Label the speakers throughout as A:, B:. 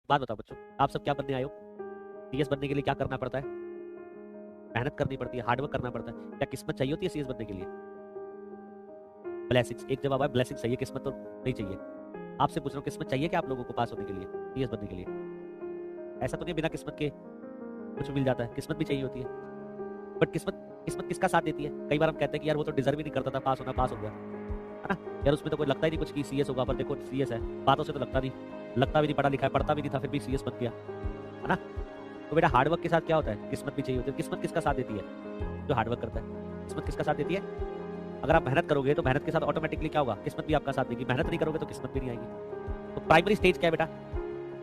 A: बात बताओ बच्चों, आप सब क्या बनने आए हो? सीएस बनने के लिए क्या करना पड़ता है? मेहनत करनी पड़ती है, हार्डवर्क करना पड़ता है। क्या किस्मत चाहिए होती है सीएस बनने के लिए? ब्लेसिंग्स, एक जवाब है ब्लेसिंग चाहिए, किस्मत तो नहीं चाहिए। आपसे पूछ रहा हूँ, किस्मत चाहिए क्या आप लोगों को पास होने के लिए, सीएस बनने के लिए? ऐसा तो नहीं बिना किस्मत के कुछ मिल जाता है, किस्मत भी चाहिए होती है। बट किस्मत किस्मत किसका साथ देती है? कई बार हम कहते हैं कि यार वो तो डिजर्व ही नहीं करता था पास होना, पास हो गया, है ना यार, उसमें तो कोई लगता ही नहीं कुछ कि सीएस होगा, पर देखो सीएस है, बातों से तो लगता नहीं, लगता भी नहीं, पढ़ा लिखा है, पढ़ता भी नहीं था, फिर भी सीएस बन गया, है ना। तो बेटा हार्डवर्क के साथ क्या होता है? किस्मत भी चाहिए होती है। किस्मत किसका साथ देती है? जो हार्डवर्क करता है। किस्मत किसका साथ देती है? अगर आप मेहनत करोगे तो मेहनत के साथ ऑटोमेटिकली क्या होगा? किस्मत भी आपका साथ देगी। मेहनत नहीं करोगे तो किस्मत भी नहीं आएगी। तो प्राइमरी स्टेज क्या है बेटा?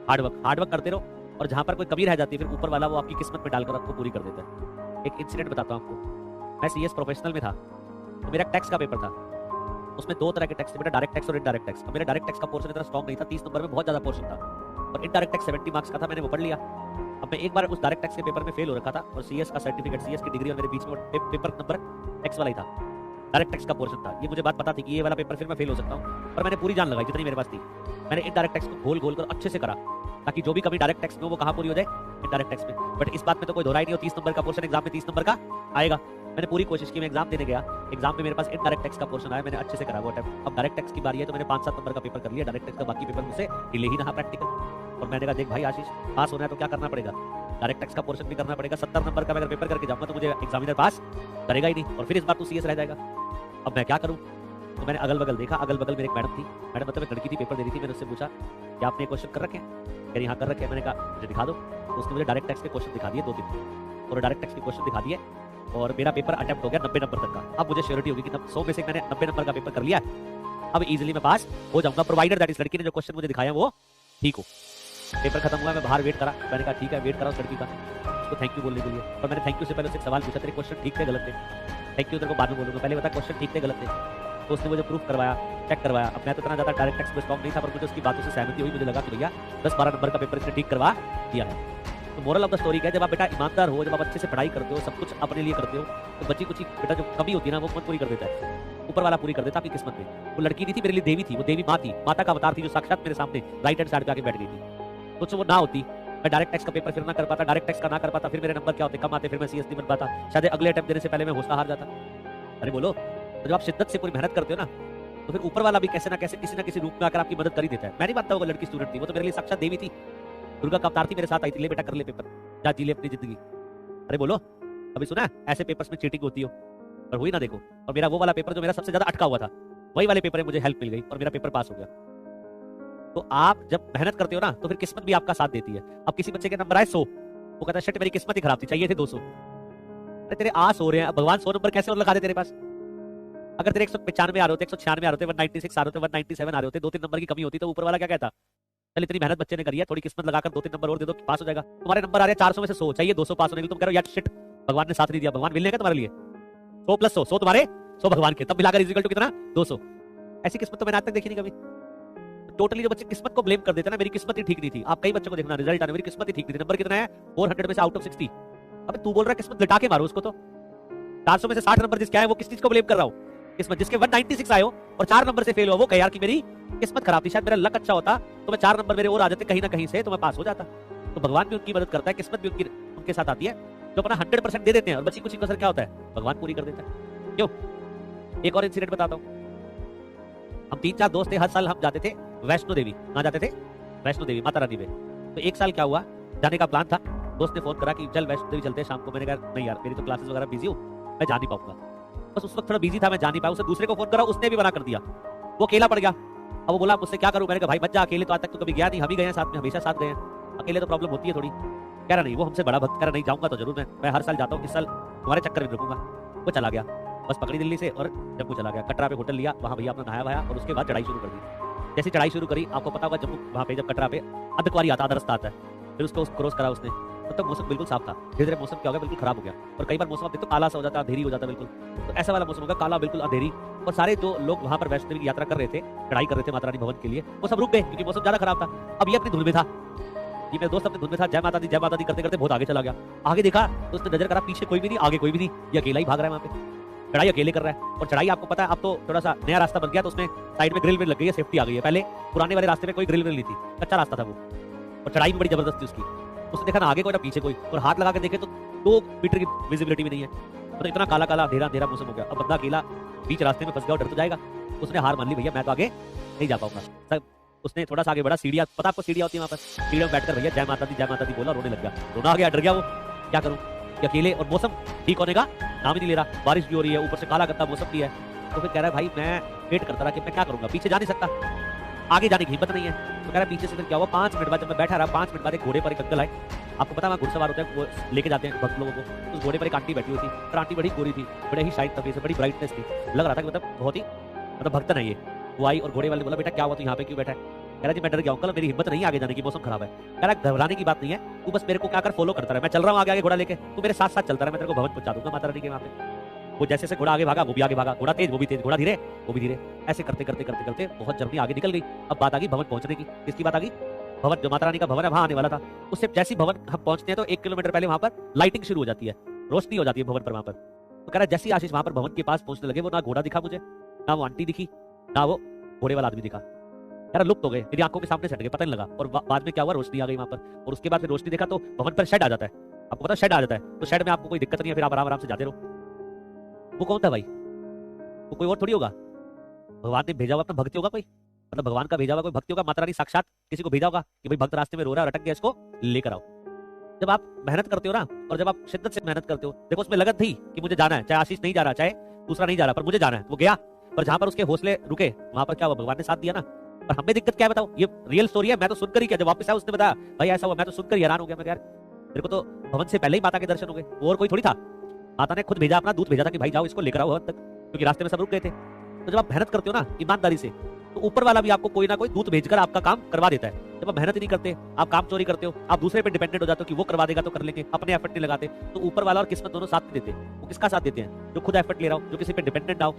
A: हार्डवर्क। हार्डवर्क करते रहो, और जहां पर कोई कमी रह जाती है फिर ऊपर वाला वो आपकी किस्मत में डालकर आपको पूरी कर देता है। एक इंसिडेंट बताता हूँ आपको। मैं सीएस प्रोफेशनल में था, तो मेरा टैक्स का पेपर था। उसमें दो तरह के टैक्स थे बेटा, डायरेक्ट टैक्स और इनडायरेक्ट टैक्स। मेरा डायरेक्ट टैक्स का पोर्शन इतना स्ट्रॉन्ग नहीं था, 30 नंबर में बहुत ज्यादा पोर्शन था, और इनडायरेक्ट टैक्स 70 मार्क्स का था, मैंने वो पढ़ लिया। अब मैं एक बार उस डायरेक्ट टैक्स के पेपर में फेल हो रखा था, और सीएस का सर्टिफिकेट, सीएस की डिग्री और मेरे बीच में पेपर नंबर टैक्स वाला ही था, डायरेक्ट टैक्स का पोर्शन था। ये मुझे बात पता थी कि ये वाला पेपर फिर मैं फेल हो सकता हूँ, पर मैंने पूरी जान लगाई जितनी मेरे पास थी। मैंने इनडायरेक्ट टैक्स को घोल घोल कर अच्छे से करा, ताकि जो भी कमी डायरेक्ट टैक्स में वो कहाँ पूरी हो जाए? इनडायरेक्ट टैक्स में। बट इस बात में तो कोई दोहराई नहीं हो, 30 नंबर का पोर्शन एग्जाम में 30 नंबर का आएगा। मैंने पूरी कोशिश की, मैं एग्जाम देने गया, एग्जाम में मेरे पास इनडायरेक्ट टैक्स का पोर्शन आया, मैंने अच्छे से करा वो अटेम्प्ट। अब डायरेक्ट टैक्स की बारी है, तो मैंने 5-7 नंबर का पेपर कर लिया, डायरेक्ट टैक्स का बाकी पेपर मुझसे हिले ही ना प्रैक्टिकल। और मैंने कहा देख भाई आशीष, पास होना है तो क्या करना पड़ेगा? डायरेक्ट टैक्स का पोर्शन भी करना पड़ेगा। 70 नंबर का मैं अगर पेपर करके जाऊंगा तो मुझे एग्जामिनर पास करेगा ही नहीं, और फिर इस बार तू सीएस रह जाएगा। अब मैं क्या करूं? तो मैंने अगल बगल देखा, अगल बगल मेरी एक मैडम थी, मैडम मतलब एक लड़की थी, पेपर दे रही थी। मैंने उससे पूछा कि आपने क्वेश्चन कर रखे हैं? कह रही हाँ कर रखे हैं। मैंने कहा मुझे दिखा दो। तो उसने मुझे डायरेक्ट टैक्स के क्वेश्चन दिखा दिए 2-3, और डायरेक्ट टैक्स के क्वेश्चन दिखा दिए, और मेरा पेपर अटेम्प्ट हो गया 90 नंबर तक का। अब मुझे श्योरिटी होगी कि 100 में से मैंने 90 नंबर का पेपर कर लिया, अब इजीली मैं पास हो जाऊंगा, प्रोवाइडर दैट इस लड़की ने जो क्वेश्चन मुझे दिखाया वो ठीक हो। पेपर खत्म हुआ, मैं बाहर वेट करा, मैंने कहा ठीक है वेट करा उस लड़की का, उसको थैंक यू बोलने के लिए। और मैंने थैंक यू से पहले उससे एक सवाल पूछा, तेरे क्वेश्चन ठीक थे गलत थे? थैंक यू तेरे को बाद में बोलूंगा, पहले बता क्वेश्चन ठीक थे गलत थे? तो उसने मुझे प्रूफ करवाया, चेक करवाया। अब मैं तो इतना ज्यादा डायरेक्ट टैक्स में स्ट्रॉन्ग नहीं था, पर मुझे उसकी बातों से सहमति हुई, मुझे लगा कि भैया 10-12 नंबर का पेपर इसने ठीक करवा दिया है। तो मोरल ऑफ द स्टोरी क्या है? जब आप बेटा ईमानदार हो, जब आप अच्छे से पढ़ाई करते हो, सब कुछ अपने लिए करते हो, तो बच्ची कुछ बेटा जो कमी होती है ना वो कौन पूरी कर देता है? ऊपर वाला पूरी कर देता आपकी किस्मत में। वो लड़की नहीं थी मेरे लिए, देवी थी, वो देवी माँ थी, माता का अवतार थी, जो साक्षात मेरे सामने राइट हैंड साइड पे आके बैठ गई थी। कुछ वो ना होती, मैं डायरेक्ट टैक्स का पेपर फिर ना कर पाता, डायरेक्ट टैक्स का ना कर पाता, फिर मेरे नंबर क्या होते? कम आते, फिर मैं सीएस नहीं बन पाता, शायद अगले अटेम्प्ट देने से पहले मैं होशला हार जाता। अरे बोलो, तो जब आप शिद्दत से पूरी मेहनत करते हो ना, तो फिर ऊपर वाला भी कैसे ना कैसे किसी ना किसी रूप में आकर आपकी मदद कर ही देता है। मैं नहीं मानता वो लड़की स्टूडेंट थी, वो तो मेरे लिए साक्षात देवी थी, दुर्गा का अवतार थी, मेरे साथ आई थी, ले बेटा कर ले पेपर, जा जी ले अपनी जिंदगी। अरे बोलो, अभी सुना ऐसे पेपर्स में चीटिंग होती हो, पर हुई ना देखो। और मेरा वो वाला पेपर जो मेरा सबसे ज्यादा अटका हुआ था, वही वाले पेपर में मुझे हेल्प मिल गई और मेरा पेपर पास हो गया। तो आप जब मेहनत करते हो ना, तो फिर किस्मत भी आपका साथ देती है। अब किसी बच्चे के नंबर आए 100, वो कहता है शिट मेरी किस्मत ही खराब थी, चाहिए थे 200। अरे तेरे आस हो रहे हैं, भगवान 100 नंबर कैसे और लगा दे तेरे पास? अगर तेरे 195 आ रहे होते, 196 आ रहे होते, 196 आ रहे होते, 197 आ रहे होते, 2-3 नंबर की कमी होती, तो ऊपर वाला क्या कहता? चल इतनी मेहनत बच्चे ने करी है, थोड़ी किस्मत लगाकर 2-3 नंबर और दे दो, पास हो जाएगा। तुम्हारे नंबर आ रहे हैं 400 में से 100, चाहिए 200 पास होने के लिए, तुम कह रहे हो यार शिट भगवान ने साथ नहीं दिया। भगवान मिलने का तुम्हारे लिए 100 + 100, 100 तुम्हारे 100 भगवान के, तब मिलाकर इक्वल टू कितना? 200। ऐसी किस्मत तो मैंने आज तक देखी नहीं कभी। टोटली जो बच्चे किस्मत को ब्लेम कर देते हैं ना, मेरी किस्मत ही ठीक नहीं थी। आप कई बच्चों को देखना, रिजल्ट आने मेरी किस्मत ही ठीक नहीं थी। नंबर कितना है? 400 में से आउट ऑफ 60। अबे तू बोल रहा है किस्मत लिटा के मारो उसको, तो 400 में से 60 नंबर जिसके आए वो किस चीज को ब्लेम कर रहा हूँ? किस्मत। जिसके 196 आए हो और 4 नंबर से फेल हुआ, वो कह यार कि मेरी किस्मत खराब थी, शायद मेरा लक अच्छा होता तो मैं 4 नंबर मेरे और आ जाते कहीं ना कहीं से, तो मैं पास हो जाता। तो भगवान भी उनकी मदद करता है, किस्मत भी उनके साथ आती है, जो अपना 100% दे देते हैं, और बची कुछ कसर क्या होता है? भगवान पूरी कर देता है। क्यों? एक और इंसिडेंट बताता हूँ। हम 3-4 दोस्त थे, हर साल हम जाते थे वैष्णो देवी। कहाँ जाते थे? वैष्णो देवी, माता रानी में। तो एक साल क्या हुआ, जाने का प्लान था, दोस्त ने फोन करा कि चल वैष्णो देवी चलते हैं शाम को। मैंने कहा नहीं यार, मेरी तो क्लासेस वगैरह बिजी हूँ, मैं जा नहीं पाऊंगा। बस उस वक्त थोड़ा बिजी था, मैं जा नहीं पाया। उसे दूसरे को फोन करा, उसने भी मना कर दिया, वो अकेला पड़ गया। अब वो बोला मुझसे क्या करूं? मैंने कहा भाई मत जा अकेले, तो आज तक तो कभी गया नहीं, हम ही गए हैं साथ में, हमेशा साथ गए हैं, अकेले तो प्रॉब्लम होती है थोड़ी। कह रहा नहीं, वो हमसे बड़ा भक्त, कह रहा नहीं जाऊंगा तो जरूर, मैं हर साल जाता हूँ, इस साल तुम्हारे चक्कर में रुकूंगा। वो चला गया, बस पकड़ी दिल्ली से और जम्मू चला गया। कटरा पे होटल लिया, वहां भैया अपना नहाया वाया, और उसके बाद चढ़ाई शुरू कर दी। जैसे चढ़ाई शुरू करी, आपको पता होगा जम्मू वहां पे जब कटरा पे अधकवारी आता, आधा रास्ता आता है, फिर उसको क्रॉस करा उसने, तब तक मौसम बिल्कुल साफ था। धीरे धीरे मौसम क्या हो गया, बिल्कुल खराब हो गया। और कई बार मौसम तो काला सा हो जाता है, अंधेरी हो जाता है बिल्कुल, तो ऐसा वाला मौसम होगा, काला बिल्कुल अंधेरी। और सारे जो लोग वहां पर वैष्णो देवी की यात्रा कर रहे थे, चढ़ाई कर रहे थे माता रानी भवन के लिए, वो सब रुक गए क्योंकि मौसम ज्यादा खराब था। अब ये अपनी धुन में था, ये मेरा दोस्त अपनी धुन में था, जय माता दी करते करते बहुत आगे चला गया। आगे देखा तो उसने नजर करा, पीछे कोई भी नहीं, आगे कोई भी नहीं, ये अकेला ही भाग रहा है वहां पे, चढ़ाई अकेले कर रहा है। और चढ़ाई आपको पता है अब तो थोड़ा सा नया रास्ता बन गया, तो उसमें साइड में ग्रिल मिल लग गई है, सेफ्टी आ गई है। पहले पुराने वाले रास्ते में कोई ग्रिल मिल नहीं थी, कच्चा रास्ता था वो। और चढ़ाई भी बड़ी जबरदस्त थी उसकी। उसने देखा ना आगे कोई ना पीछे कोई, और हाथ लगा के देखे तो 2 मीटर की विजिबिलिटी भी नहीं है। मतलब इतना काला काला अंधेरा अंधेरा मौसम हो गया। अब बंदा अकेला बीच रास्ते में फंस गया और डर तो जाएगा। उसने हार मान ली, भैया मैं तो आगे नहीं जा पाऊंगा। तब उसने थोड़ा सा आगे बढ़ा, सीढ़ियाँ, पता आपको सीढ़ियाँ होती है वहाँ पर, सीढ़ियों में बैठकर भैया जय माता दी बोला, रोने लग गया। रोना आ गया, डर गया वो, क्या करूँ कि अकेले, और मौसम ठीक होने का नाम ही नहीं ले रहा, बारिश भी हो रही है, ऊपर से काला गंदा मौसम भी है। तो फिर कह रहा है भाई मैं वेट करता रहा कि मैं क्या करूंगा, पीछे जा नहीं सकता, आगे जाने की हिम्मत नहीं है। तो कह रहा है पीछे से फिर क्या हुआ, 5 मिनट बाद जब मैं बैठा रहा, 5 मिनट बाद एक घोड़े पर एक अंकल आए। आपको पता है वहाँ घुड़सवार होते हैं, वो लेके जाते हैं भक्त लोगों को। उस घोड़े पर एक आंटी बैठी हुई थी, और आंटी बड़ी गोरी थी, बड़े ही शाइन तफे से, बड़ी ब्राइटनेस थी, लग रहा था कि मतलब बहुत ही मतलब भक्तन है ये। वो आई और घोड़े वाले ने बोला बेटा क्या हुआ, तू यहाँ पे क्यों बैठा है? कह रहा जी मैं डर गया अंकल, मेरी हिम्मत नहीं है आगे जाने की, मौसम खराब है। कह रहा घबराने की बात नहीं है, तू बस मेरे को क्या कर, फॉलो करता रहा, मैं चल रहा हूँ आगे आगे घोड़ा लेके, तू मेरे साथ साथ चलता रहा, मैं तेरे को भवन पहुंचा दूंगा माता रानी के वहाँ पे। वो जैसे से घोड़ा आगे भागा वो भी आगे भागा, घोड़ा तेज वो भी तेज, घोड़ा धीरे वो भी धीरे, ऐसे करते करते करते करते बहुत जर्नी आगे निकल गई। अब बात आ गई भवन पहुंचने की। किसकी बात आ गई? भवन, जो माता रानी का भवन है वहां आने वाला था। उससे जैसी भवन हम पहुंचते हैं तो 1 किलोमीटर पहले वहां पर लाइटिंग शुरू हो जाती है, रोशनी हो जाती है भवन पर वहां पर। तो कह रहा जैसी आशीष वहां पर भवन के पास पहुंचने लगे, वो ना घोड़ा दिखा मुझे, ना वो आंटी दिखी, ना वो घोड़े वाला आदमी दिखा। यार लुप्त हो गए, मेरी आंखों के सामने से हट गए, पता नहीं लगा। और बाद में क्या हुआ, रोशनी आ गई वहां पर, और उसके बाद फिर रोशनी देखा तो भवन पर शेड आ जाता है। आपको पता है शेड आ जाता है, तो शेड में आपको कोई दिक्कत नहीं है, फिर आप आराम आराम से जाते रहो। वो कौन था भाई? वो कोई और थोड़ी होगा, भगवान ने भेजा हुआ अपना भक्ति होगा कोई, मतलब भगवान का भेजा हुआ कोई भक्ति होगा, माता रानी साक्षात किसी को भेजा होगा कि भाई भक्त रास्ते में रो रहा है, अटक गया, इसको लेकर आओ। जब आप मेहनत करते हो ना, और जब आप शिद्दत से मेहनत करते हो, देखो उसमें लगन थी कि मुझे जाना है, चाहे आशीष नहीं जा रहा, चाहे दूसरा नहीं जा रहा, पर मुझे जाना है, वो गया। पर जहां पर उसके हौसले रुके वहां पर क्या हुआ, भगवान ने साथ दिया ना। पर हमें दिक्कत क्या है बताओ, ये रियल स्टोरी है, मैं तो सुनकर ही, क्या जब वापस आया उसने बताया भाई ऐसा हुआ, मैं तो सुनकर हैरान हो गया। मैं यार मेरे को तो भवन से पहले ही माता के दर्शन हो गए, और कोई थोड़ी था, माता ने खुद भेजा, अपना दूत भेजा था कि भाई जाओ इसको लेकर आओ भवन तक, क्योंकि रास्ते में सब रुक गए थे। तो जब आप मेहनत करते हो ना ईमानदारी से, तो ऊपर वाला भी आपको कोई ना कोई दूत भेजकर आपका काम करवा देता है। जब आप मेहनत ही नहीं करते, आप काम चोरी करते हो, आप दूसरे पे डिपेंडेंट हो जाते हो कि वो करवा देगा तो कर लेंगे, अपने एफर्ट नहीं लगाते, तो ऊपर वाला और किस्मत दोनों साथ नहीं देते। वो किसका साथ देते हैं? जो खुद एफर्ट ले रहा हो, जो किसी पे डिपेंडेंट ना हो,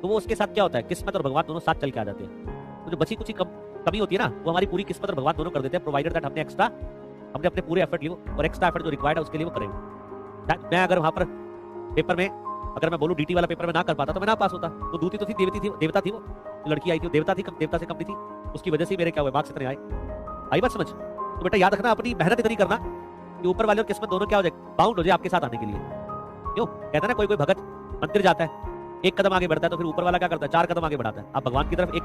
A: तो वो उसके साथ क्या होता है, किस्मत और भगवान दोनों साथ चल के आ जाते हैं। तो जो बची कुछ कमी होती है ना, वो हमारी पूरी किस्मत और भगवान दोनों कर देते हैं, प्रोवाइडेड दैट हमने अपने पूरे एफर्ट लिए, और एक्स्ट्रा एफर्ट जो रिक्वायर्ड है उसके लिए वो करेंगे। मैं अगर वहां पर पेपर में, अगर मैं बोलूं डीटी वाला पेपर में ना कर पाता तो मैं ना पास होता। तो दूती तो थी, देवता थी, वो लड़की आई थी, देवता थी, देवता से कम नहीं थी, उसकी वजह से मेरे क्या हुए, मार्क्स इतने आए। आई बात समझ? तो बेटा याद रखना, अपनी मेहनत इतनी करना कि ऊपर वाले और किस्मत दोनों क्या हो जाए, बाउंड हो जाए आपके साथ आने के लिए। क्यों कहते हैं ना, कोई भगत मंदिर जाता है, 1 कदम आगे बढ़ता है तो फिर ऊपर वाला क्या करता है, 4 कदम आगे बढ़ाता है। आप भगवान की तरफ 1